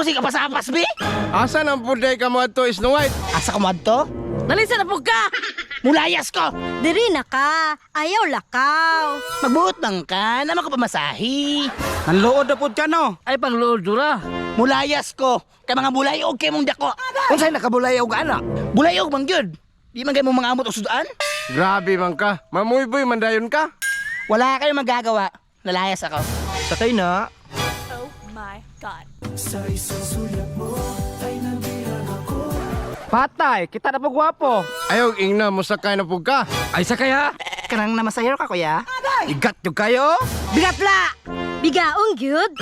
sige ka pasapas, be? Asa nang puday ka mo ato, Snow White? Asa ka madto? Nalisa na po ka! Mulayas ko! Diri na ka. Ayaw lakaw. Magbuot lang ka, naman ka pamasahi. Nanluod na pud ka no. Ay, panglood dura. Mulayas ko. Kay mga bulayog kay mong dako. Kung sa'yo nakabulayog, anak? Bulayog, bang yun? Di man kayo mong mga amot o sudaan? Grabe man ka. Mamuyboy, mandayon ka. Wala kayong magagawa. Nalayas ako. Sakay na. Oh my God. Patay, kita na po gwapo. Ayaw, ingna mo sakay na pug ka. Ay sakay ha. Kanang namasayor ka, kuya? Igat yung kayo. Bigatla. Bigaong gyud.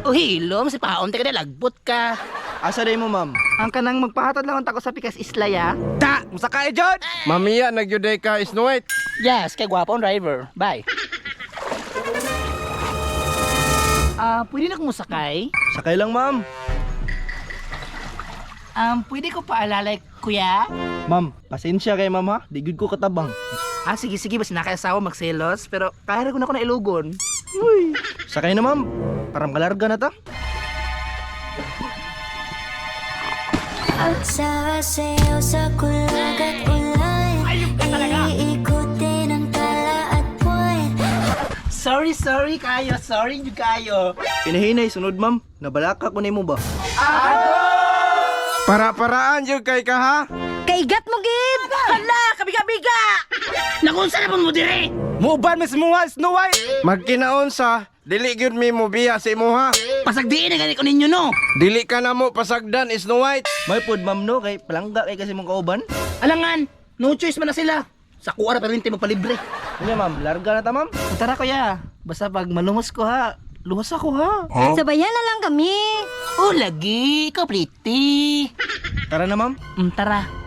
O hilom, si paon, teka na lagbot ka. Asa day mo ma'am? Ang kanang magpahatod lang ang tako sa pikas isla, ya? Ta, musakay jud. Mamiya, nagyuday ka, Snow White. Yes, kay gwapong driver. Bye. Pwede na kong musakay? Sakay lang ma'am. Pwede ko paalalay, kuya? Ma'am, pasensya kay ma'am ha. Di gud ko katabang. Sige, basta nakasawa magselos, pero kaya ko na ako na ilugon. Uy. Sakay na ma'am. Parang kalarga na ta. Sasayaw sa kulag at ulay. Iikutin ang tala at buwan. Sorry kayo, sorry nyo kayo. Pinahinay sunod ma'am. Nabalaka ko nimo ba? Para-paraan yun kay ka ha. Kaigat mo gid. Hala, kabiga-biga! Nakunsa na mo dire? Muban mas muha, Snow White. Magkinaon sa, dili gyud mi mo biya sa imo ha. Pasagdiin na ganit ko ninyo, no? Dili ka na mo pasagdan, Snow White. May pud ma'am no kay palangga kay kasi mong kauban. Alangan, no choice man na sila. Sa kuwara pa rin tayo magpalibre. Ano ma'am, larga na ta ma'am. Tara kuya, basta pag malumos ko ha, luwas ako ha. Sabayan na lang kami. Oh, lagi, ka pretty. Tara na ma'am. Tara.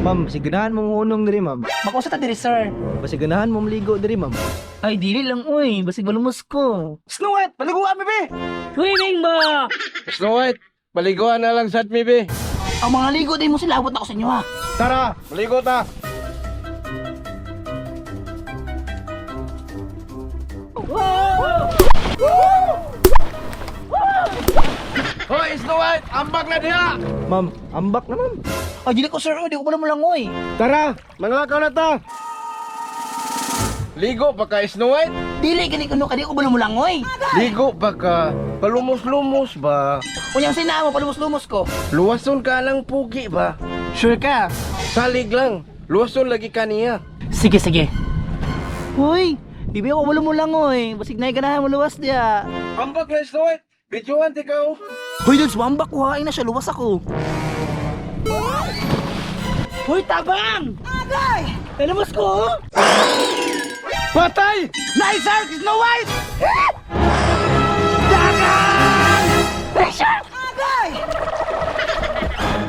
Ma'am, siganahan mong hunong diri ma'am. Makusa ta diri, sir. Pasiganahan mong ligo diri ma'am. Ay, dili lang, uy. Basig malumos ko. Snow White, paliguan mi be. Swimming ba? Snow White, paliguan na lang sa mi be. Ang mga ligo din mo sila, abot ako sa inyo ha. Tara, maligo ta. Hoy, Snow White, ambak na diha. Ma'am, ambak na ma'am. Ay, dili ko, sir. Di ko pala mo lang, uy. Tara, manglakaw na ta. Ligo pa ka, Snow White. Dili, gani ko, di ko pala mo lang, uy. Ligo pa ka. Palumos-lumos ba? Unyang sinama, palumos-lumos ko. Luwason ka lang pugi ba? Sure ka? Salig lang. Luwason lagi ka niya. Sige. Uy, di ba ako mo lang, uy. Basig na ganahan mo luwas diya. Ambak na, Snow White. Bidyoan ti ka. Hoy, dun, sumambak ko, hain na siya, luwas ako. Hoy, tabang! Agay! Palumos ko, oh. Patay! Nice, sir! Snow White! Dagan! Pressure! Agay!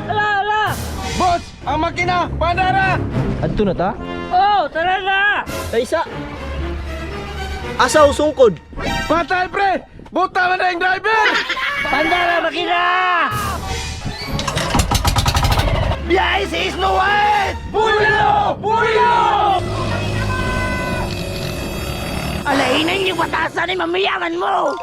Ala! Boss, ang makina, pandara! Adto na ta? Oh, tara na! Isa. Asa usungkod? Patay, pre! Buta man na yung driver! Pandara, makina! Biyay si Snow White! Bulo! Bulo! Alainan yung patasan ni mamayangan mo!